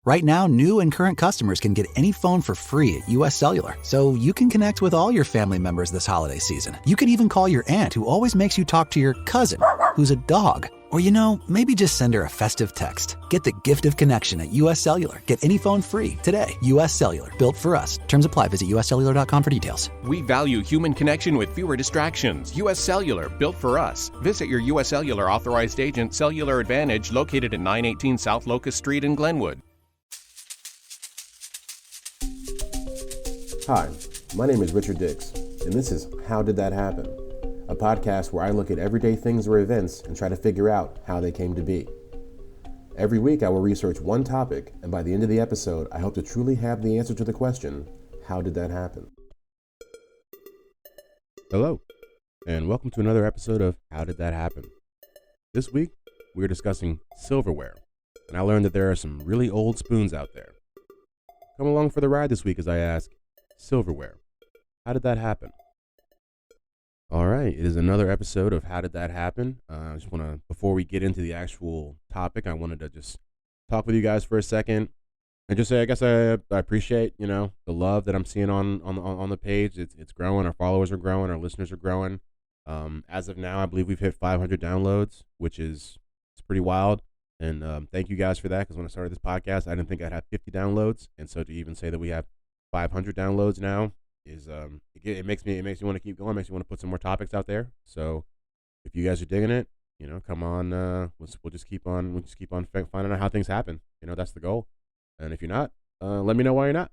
Right now, new and current customers can get any phone for free at US Cellular, so you can connect with all your family members this holiday season. You could even call your aunt, who always makes you talk to your cousin, who's a dog. Or, maybe just send her a festive text. Get the gift of connection at US Cellular. Get any phone free today. US Cellular, built for us. Terms apply. Visit uscellular.com for details. We value human connection with fewer distractions. US Cellular, built for us. Visit your US Cellular authorized agent, Cellular Advantage, located at 918 South Locust Street in Glenwood. Hi, my name is Richard Dix, and this is How Did That Happen? A podcast where I look at everyday things or events and try to figure out how they came to be. Every week I will research one topic, and by the end of the episode, I hope to truly have the answer to the question, how did that happen? Hello, and welcome to another episode of How Did That Happen? This week, we're discussing silverware, and I learned that there are some really old spoons out there. Come along for the ride this week as I ask, silverware, how did that happen? All right, it is another episode of How Did That Happen? I just want to, before we get into the actual topic, I wanted to just talk with you guys for a second and just say, I guess I appreciate, the love that I'm seeing on the page. It's growing. Our followers are growing. Our listeners are growing. As of now, I believe we've hit 500 downloads, which is it's pretty wild. And thank you guys for that, because when I started this podcast, I didn't think I'd have 50 downloads, and so to even say that we have 500 downloads now is it makes me want to keep going, makes me want to put some more topics out there. So if you guys are digging it, come on, we'll just keep on finding out how things happen. That's the goal. And if you're not, let me know why you're not.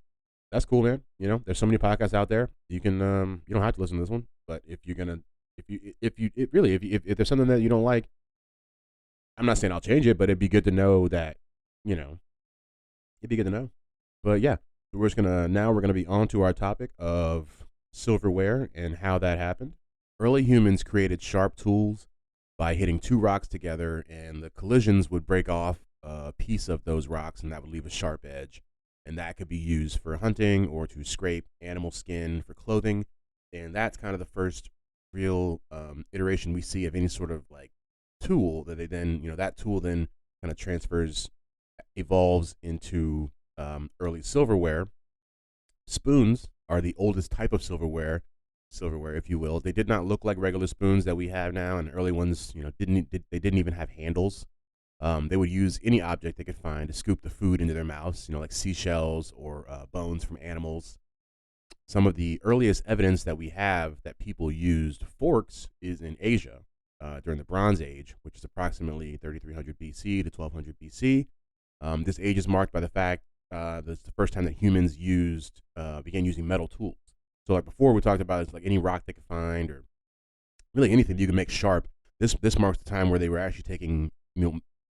That's cool, man. There's so many podcasts out there. You can you don't have to listen to this one, but if there's something that you don't like, I'm not saying I'll change it, but it'd be good to know that, it'd be good to know. But yeah. We're gonna be on to our topic of silverware and how that happened. Early humans created sharp tools by hitting two rocks together, and the collisions would break off a piece of those rocks, and that would leave a sharp edge. And that could be used for hunting or to scrape animal skin for clothing. And that's kind of the first real iteration we see of any sort of like tool that they then, that tool then kind of evolves into early silverware. Spoons are the oldest type of silverware, if you will. They did not look like regular spoons that we have now, and early ones, didn't even have handles. They would use any object they could find to scoop the food into their mouths, like seashells or bones from animals. Some of the earliest evidence that we have that people used forks is in Asia during the Bronze Age, which is approximately 3300 BC to 1200 BC. This age is marked by the fact that's the first time that humans began using metal tools. So like before we talked about, it's like any rock they could find or really anything you can make sharp. This marks the time where they were actually taking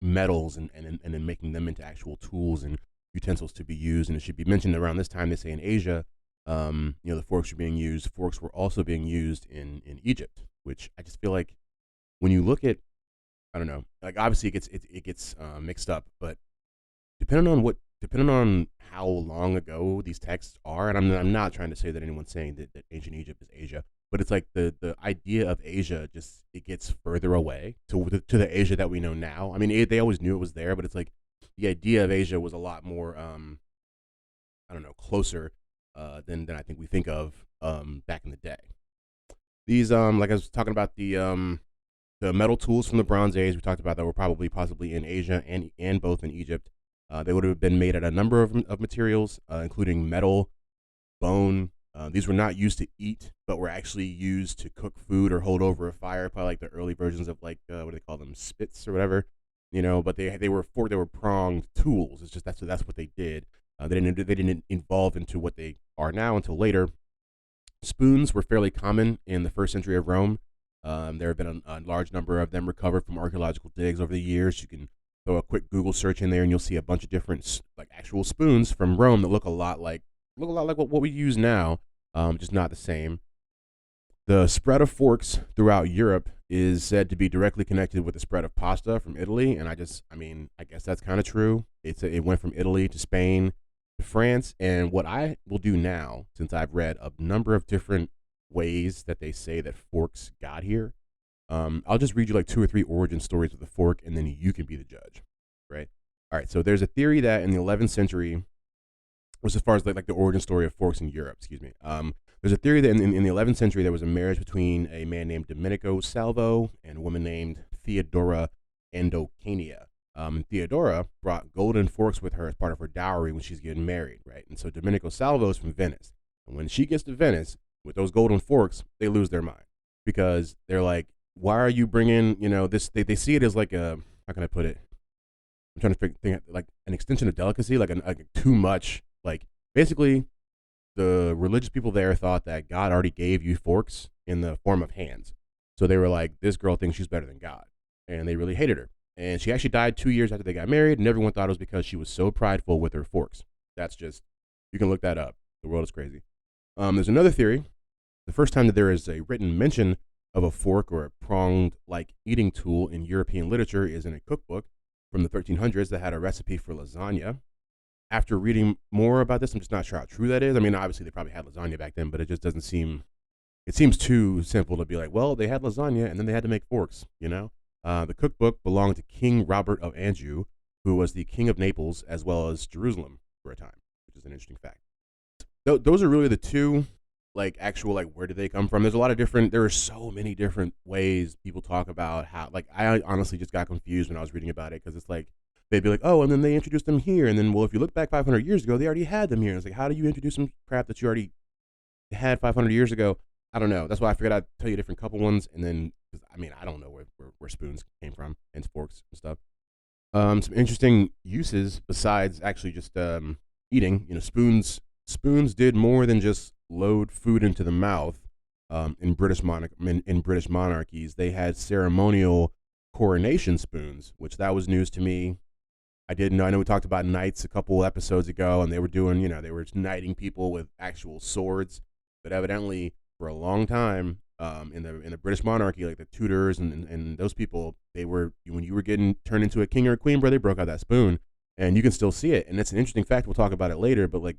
metals and then making them into actual tools and utensils to be used. And it should be mentioned around this time, they say in Asia, the forks were being used. Forks were also being used in Egypt, which I just feel like when you look at, I don't know, like obviously it gets mixed up, but depending on how long ago these texts are, and I'm not trying to say that anyone's saying that ancient Egypt is Asia, but it's like the idea of Asia it gets further away to the Asia that we know now. I mean, they always knew it was there, but it's like the idea of Asia was a lot more, closer than I think we think of back in the day. These like I was talking about the metal tools from the Bronze Age we talked about that were probably possibly in Asia and both in Egypt. They would have been made out of a number of materials, including metal, bone. These were not used to eat, but were actually used to cook food or hold over a fire. Probably like the early versions of what do they call them, spits or whatever, But they were pronged tools. It's just that's what they did. They didn't evolve into what they are now until later. Spoons were fairly common in the first century of Rome. There have been a large number of them recovered from archaeological digs over the years. You can throw a quick Google search in there, and you'll see a bunch of different like actual spoons from Rome that look a lot like what we use now, just not the same. The spread of forks throughout Europe is said to be directly connected with the spread of pasta from Italy, and I guess that's kind of true. It went from Italy to Spain to France, and what I will do now, since I've read a number of different ways that they say that forks got here, I'll just read you like 2 or 3 origin stories of the fork, and then you can be the judge, right? All right, so there's a theory that in the 11th century, as far as like the origin story of forks in Europe, excuse me. There's a theory that in the 11th century there was a marriage between a man named Domenico Salvo and a woman named Theodora Endocania. Theodora brought golden forks with her as part of her dowry when she's getting married, right? And so Domenico Salvo is from Venice. And when she gets to Venice with those golden forks, they lose their mind because they're like, why are you bringing, this? They see it as like a, how can I put it? I'm trying to think like an extension of delicacy, like too much. Like basically, the religious people there thought that God already gave you forks in the form of hands. So they were like, this girl thinks she's better than God. And they really hated her. And she actually died 2 years after they got married. And everyone thought it was because she was so prideful with her forks. That's just, you can look that up. The world is crazy. There's another theory. The first time that there is a written mention of a fork or a pronged like eating tool in European literature is in a cookbook from the 1300s that had a recipe for lasagna. After reading more about this, I'm just not sure how true that is. I mean, obviously they probably had lasagna back then, but it just doesn't seem, it seems too simple to be like, well, they had lasagna and then they had to make forks, The cookbook belonged to King Robert of Anjou, who was the king of Naples as well as Jerusalem for a time, which is an interesting fact. Those are really the two, like actual, like where did they come from? There's a lot of different, there are so many different ways people talk about how, like I honestly just got confused when I was reading about it because it's like, they'd be like, oh, and then they introduced them here. And then, well, if you look back 500 years ago, they already had them here. And it's like, how do you introduce some crap that you already had 500 years ago? I don't know. That's why I figured I'd tell you a different couple ones. And then, I don't know where spoons came from and forks and stuff. Some interesting uses besides actually just eating. Spoons did more than just load food into the mouth. In British monarchies, they had ceremonial coronation spoons, which that was news to me. I didn't know. I know we talked about knights a couple episodes ago, and they were doing, they were knighting people with actual swords. But evidently, for a long time, in the British monarchy, like the Tudors and those people, they were, when you were getting turned into a king or a queen, bro, they broke out that spoon, and you can still see it. And it's an interesting fact. We'll talk about it later. But like,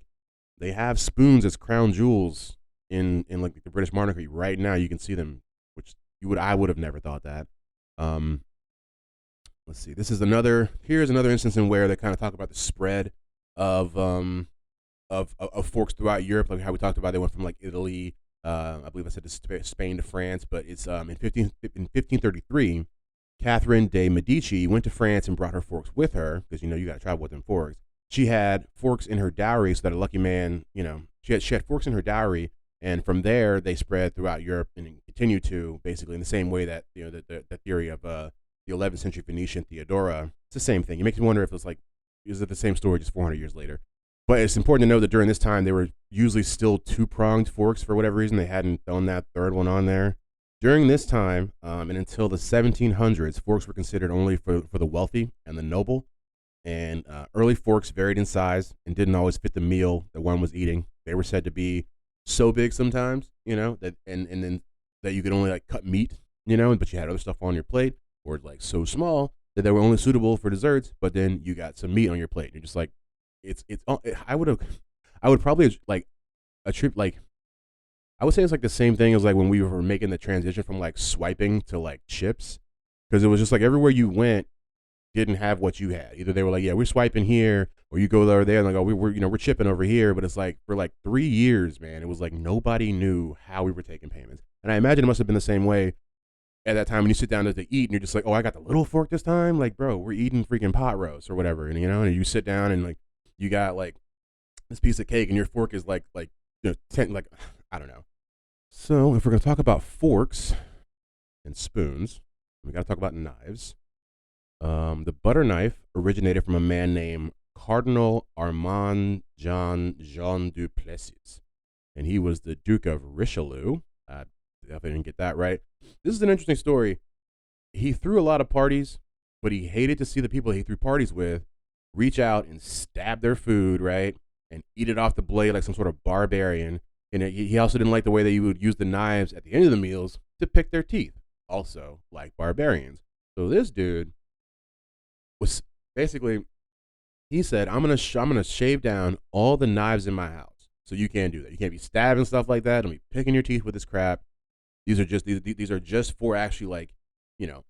they have spoons as crown jewels in like the British monarchy right now. You can see them, which I would have never thought that. Let's see. Here's another instance in where they kind of talk about the spread of forks throughout Europe, like how we talked about. They went from like Italy, I believe I said to Spain to France, but it's in 1533, Catherine de Medici went to France and brought her forks with her because you got to travel with them forks. She had forks in her dowry, so that a lucky man, she had forks in her dowry, and from there they spread throughout Europe and continue to basically in the same way that the theory of the 11th century Venetian Theodora. It's the same thing. It makes me wonder if it's like, is it the same story just 400 years later? But it's important to know that during this time, they were usually still two-pronged forks for whatever reason. They hadn't thrown that third one on there. During this time, and until the 1700s, forks were considered only for the wealthy and the noble. And early forks varied in size and didn't always fit the meal that one was eating. They were said to be so big sometimes, that and then that you could only like cut meat, but you had other stuff on your plate. Or like so small that they were only suitable for desserts, but then you got some meat on your plate. You're just like, I would probably like a trip, like, I would say it's like the same thing as like when we were making the transition from like swiping to like chips. Because it was just like everywhere you went didn't have what you had. Either they were like, yeah, we're swiping here, or you go over there and like, oh, we're chipping over here. But it's like for like 3 years, man, it was like nobody knew how we were taking payments. And I imagine it must have been the same way at that time when you sit down to eat and you're just like, oh, I got the little fork this time. Like, bro, we're eating freaking pot roast or whatever. And, and you sit down and like, you got like this piece of cake and your fork is like, I don't know. So if we're going to talk about forks and spoons, we got to talk about knives. The butter knife originated from a man named Cardinal Armand Jean du Plessis. And he was the Duke of Richelieu. If I didn't get that right. This is an interesting story. He threw a lot of parties, but he hated to see the people he threw parties with reach out and stab their food, right? And eat it off the blade like some sort of barbarian. And he also didn't like the way that you would use the knives at the end of the meals to pick their teeth, also like barbarians. So this dude was basically, he said, I'm gonna shave down all the knives in my house. So you can't do that. You can't be stabbing stuff like that. Don't be picking your teeth with this crap. These are just for actually like,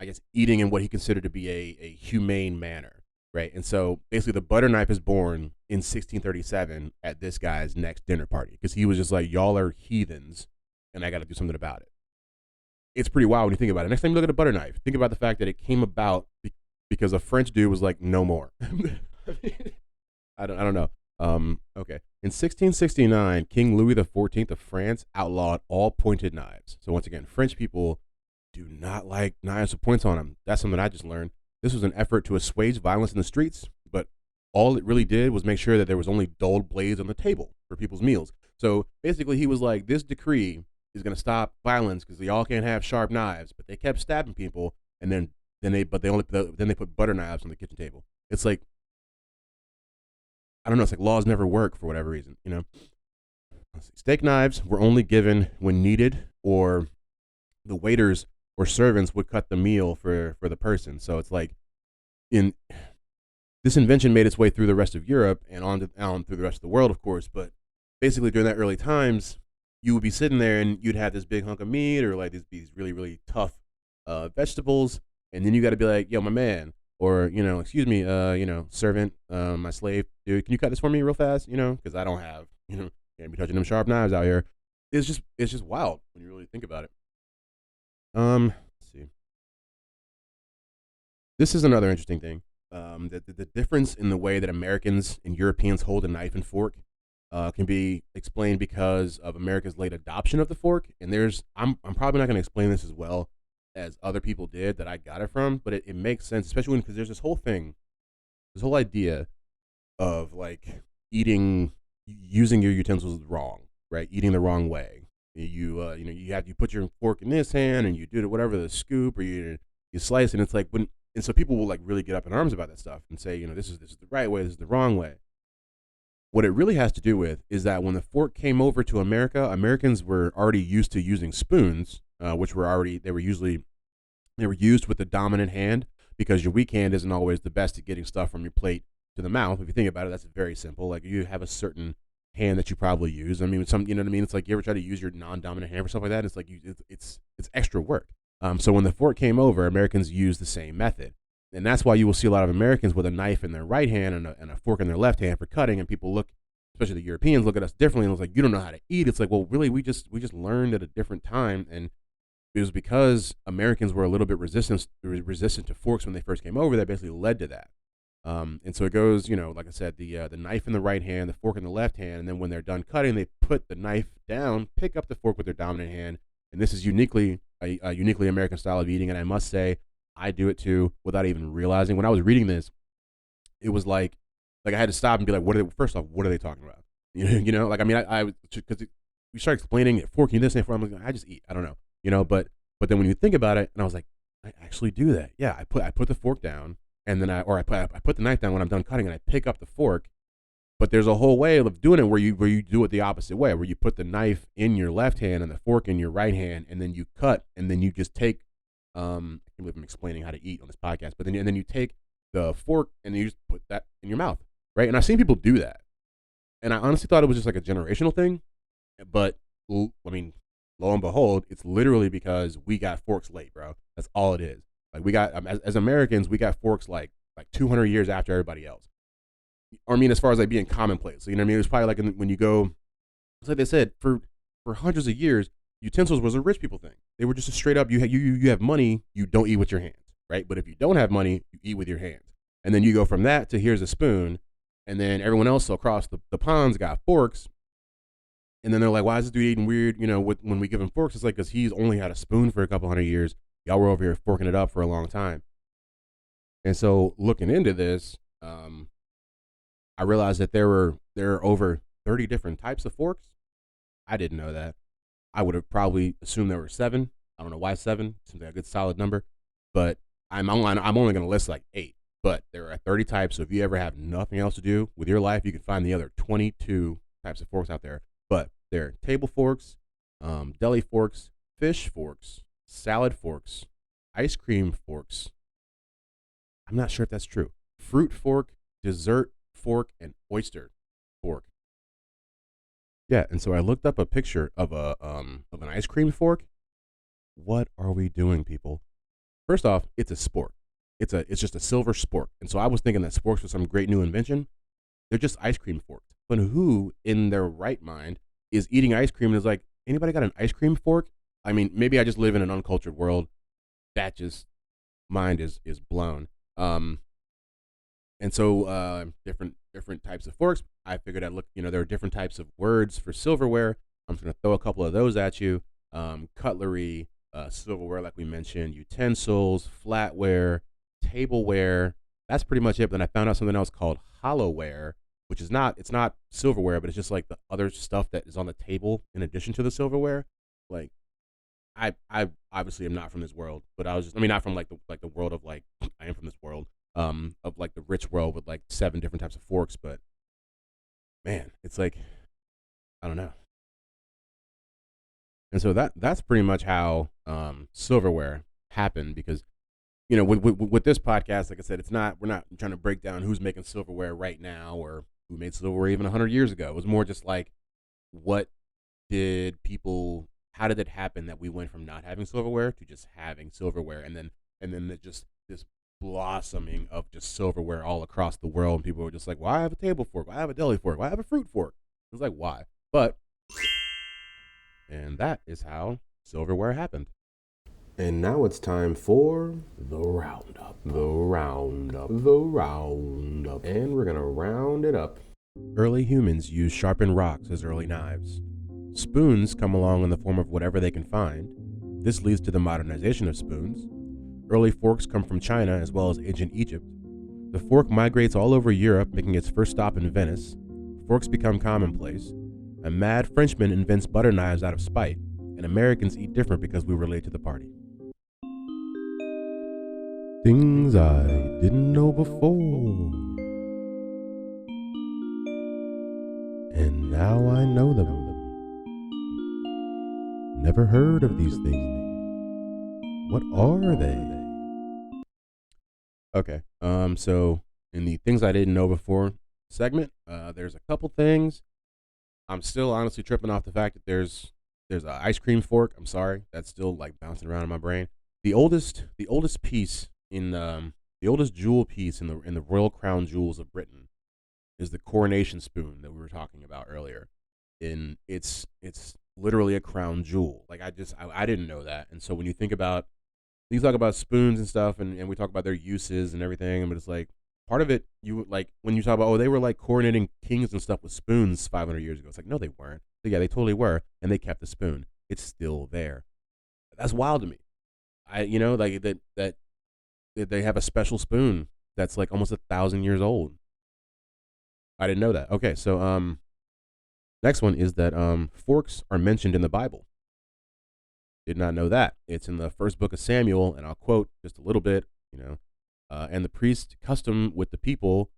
I guess eating in what he considered to be a humane manner. right? And so basically, the butter knife is born in 1637 at this guy's next dinner party because he was just like, y'all are heathens, and I got to do something about it. It's pretty wild when you think about it. Next time you look at a butter knife, think about the fact that it came about because a French dude was like, no more. I don't know. Okay. In 1669, King Louis XIV of France outlawed all pointed knives. So once again, French people do not like knives with points on them. That's something I just learned. This was an effort to assuage violence in the streets, but all it really did was make sure that there was only dulled blades on the table for people's meals. So basically, he was like, this decree is going to stop violence because y'all can't have sharp knives. But they kept stabbing people, and then they put butter knives on the kitchen table. It's like, I don't know. It's like laws never work for whatever reason, you know. Steak knives were only given when needed, or the waiters or servants would cut the meal for the person. So it's like, in this invention made its way through the rest of Europe and on through the rest of the world, of course. But basically, during that early times, you would be sitting there and you'd have this big hunk of meat or like these really, really tough vegetables, and then you got to be like, yo, my man, or, you know, excuse me, servant, my slave, dude, can you cut this for me real fast? You know, because I don't have, can't be touching them sharp knives out here. It's just wild when you really think about it. Let's see. This is another interesting thing. The difference in the way that Americans and Europeans hold a knife and fork can be explained because of America's late adoption of the fork. And I'm probably not going to explain this as well as other people did that I got it from, but it makes sense, especially because there's this whole idea of like using your utensils wrong, right? Eating the wrong way. You put your fork in this hand and you do whatever, the scoop, or you slice, and it's like and so people will like really get up in arms about that stuff and say, this is the right way, this is the wrong way. What it really has to do with is that when the fork came over to America, Americans were already used to using spoons, which they were used with the dominant hand, because your weak hand isn't always the best at getting stuff from your plate to the mouth. If you think about it, that's very simple. Like, you have a certain hand that you probably use. I mean, you know what I mean? It's like, you ever try to use your non-dominant hand for stuff like that? It's like it's extra work. So when the fork came over, Americans used the same method. And that's why you will see a lot of Americans with a knife in their right hand and a fork in their left hand for cutting. And people look, especially the Europeans, look at us differently. And it's like, you don't know how to eat. It's like, well, really, we just learned at a different time. And it was because Americans were a little bit resistant to forks when they first came over that basically led to that. And so it goes, like I said, the knife in the right hand, the fork in the left hand. And then when they're done cutting, they put the knife down, pick up the fork with their dominant hand. And this is uniquely a uniquely American style of eating. And I must say, I do it too without even realizing. When I was reading this, it was like I had to stop and be like, first off, what are they talking about? Like, I mean, because we started explaining it, forking this and fork. I'm like, I just eat. I don't know, but then when you think about it, and I was like, I actually do that. Yeah, I put the fork down, and then I put the knife down when I'm done cutting, and I pick up the fork. But there's a whole way of doing it where you do it the opposite way, where you put the knife in your left hand and the fork in your right hand, and then you cut, and then you just take. I can't believe I'm explaining how to eat on this podcast, but then you take the fork and you just put that in your mouth, right? And I've seen people do that, and I honestly thought it was just like a generational thing, but I mean, lo and behold, it's literally because we got forks late, bro. That's all it is. Like, we got as Americans, we got forks like 200 years after everybody else. Or I mean, as far as like being commonplace, you know what I mean? It was probably like when you go, it's like they said, for hundreds of years, utensils was a rich people thing. They were just a straight up, you have money, you don't eat with your hands, right? But if you don't have money, you eat with your hands. And then you go from that to here's a spoon, and then everyone else across the ponds got forks. And then they're like, why is this dude eating weird, when we give him forks? It's like, because he's only had a spoon for a couple hundred years. Y'all were over here forking it up for a long time. And so looking into this, I realized that there are over 30 different types of forks. I didn't know that. I would have probably assumed there were 7. I don't know why 7. Seems like a good solid number. But I'm only going to list like 8. But there are 30 types. So if you ever have nothing else to do with your life, you can find the other 22 types of forks out there. But they're table forks, deli forks, fish forks, salad forks, ice cream forks. I'm not sure if that's true. Fruit fork, dessert fork, and oyster fork. Yeah, and so I looked up a picture of an ice cream fork. What are we doing, people? First off, it's a sport. it's just a silver spork. And so I was thinking that sporks were some great new invention. They're just ice cream forks. But who in their right mind is eating ice cream and is like, anybody got an ice cream fork? I mean, maybe I just live in an uncultured world. That just mind is blown. And so different types of forks. I figured I'd look, there are different types of words for silverware. I'm just going to throw a couple of those at you. Cutlery, silverware, like we mentioned, utensils, flatware, tableware. That's pretty much it. But then I found out something else called hollowware, which is it's not silverware, but it's just like the other stuff that is on the table in addition to the silverware. Like, I obviously am not from this world, but not from like the world of like, I am from this world, of like the rich world with like 7 different types of forks. But man, it's like, I don't know. And so that's pretty much how silverware happened, because with this podcast, like I said, we're not trying to break down who's making silverware right now or who made silverware even 100 years ago. It was more just like, how did it happen that we went from not having silverware to just having silverware, and then just this blossoming of just silverware all across the world, and people were just like, well, I have a table fork, well, I have a deli fork, well, I have a fruit fork. It was like, why? And that is how silverware happened. And now it's time for the roundup. And we're going to round it up. Early humans used sharpened rocks as early knives. Spoons come along in the form of whatever they can find. This leads to the modernization of spoons. Early forks come from China as well as ancient Egypt. The fork migrates all over Europe, making its first stop in Venice. Forks become commonplace. A mad Frenchman invents butter knives out of spite, and Americans eat different because we were late to the party. Things I didn't know before, and now I know them. Never heard of these things. What are they? Okay, so in the things I didn't know before segment, there's a couple things. I'm still honestly tripping off the fact that there's an ice cream fork. I'm sorry, that's still like bouncing around in my brain. The oldest piece the oldest jewel piece in the Royal Crown Jewels of Britain is the coronation spoon that we were talking about earlier. And it's literally a crown jewel. Like I didn't know that. And so when you talk about spoons and stuff, and we talk about their uses and everything, but it's like part of it, you like when you talk about, they were like coronating kings and stuff with spoons 500 years ago. It's like, no, they weren't. But yeah, they totally were, and they kept the spoon. It's still there. That's wild to me. Like that they have a special spoon that's like almost 1,000 years old. I didn't know that. Okay, so next one is that forks are mentioned in the Bible. Did not know that. It's in the first book of Samuel, and I'll quote just a little bit, and the priest custom with the people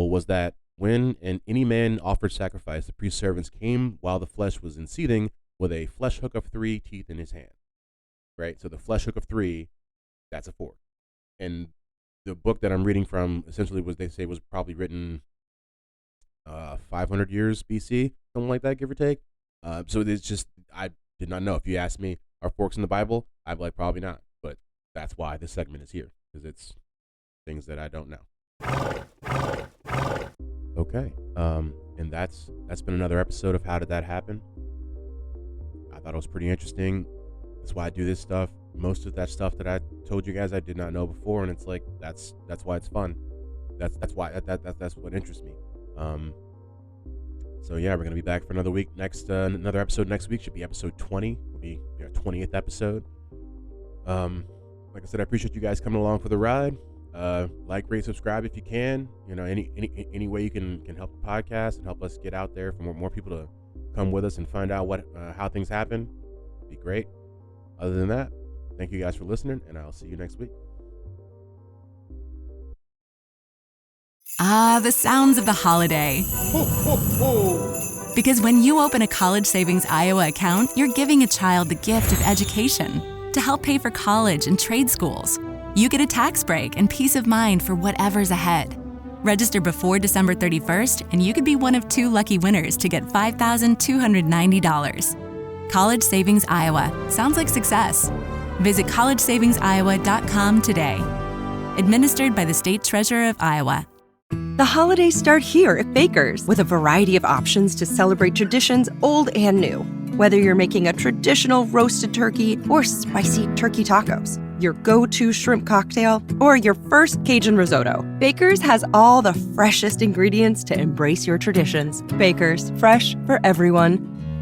was that when any man offered sacrifice, the priest's servants came while the flesh was in seething with a flesh hook of 3 teeth in his hand. Right? So the flesh hook of 3, that's a fork. And the book that I'm reading from essentially was probably written 500 years BC, something like that, give or take. So it's just, I did not know. If you asked me, are forks in the Bible? I'd be like, probably not. But that's why this segment is here, because it's things that I don't know. Okay. And that's been another episode of How Did That Happen? I thought it was pretty interesting. That's why I do this stuff. Most of that stuff that I told you guys I did not know before, and it's like that's why it's fun. That's what interests me. So yeah, we're gonna be back for another week. Another episode next week should be episode 20. Will be our 20th episode. Like I said, I appreciate you guys coming along for the ride. Like, rate, subscribe if you can. Any way you can help the podcast and help us get out there for more people to come with us and find out how things happen. It'd be great. Other than that, thank you guys for listening, and I'll see you next week. Ah, the sounds of the holiday. Ho, ho, ho. Because when you open a College Savings Iowa account, you're giving a child the gift of education to help pay for college and trade schools. You get a tax break and peace of mind for whatever's ahead. Register before December 31st, and you could be one of 2 lucky winners to get $5,290. College Savings Iowa. Sounds like success. Visit collegesavingsiowa.com today. Administered by the State Treasurer of Iowa. The holidays start here at Baker's with a variety of options to celebrate traditions old and new. Whether you're making a traditional roasted turkey or spicy turkey tacos, your go-to shrimp cocktail, or your first Cajun risotto, Baker's has all the freshest ingredients to embrace your traditions. Baker's, fresh for everyone.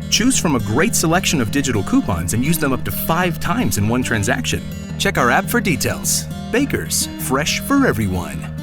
Choose from a great selection of digital coupons and use them up to 5 times in one transaction. Check our app for details. Baker's, fresh for everyone.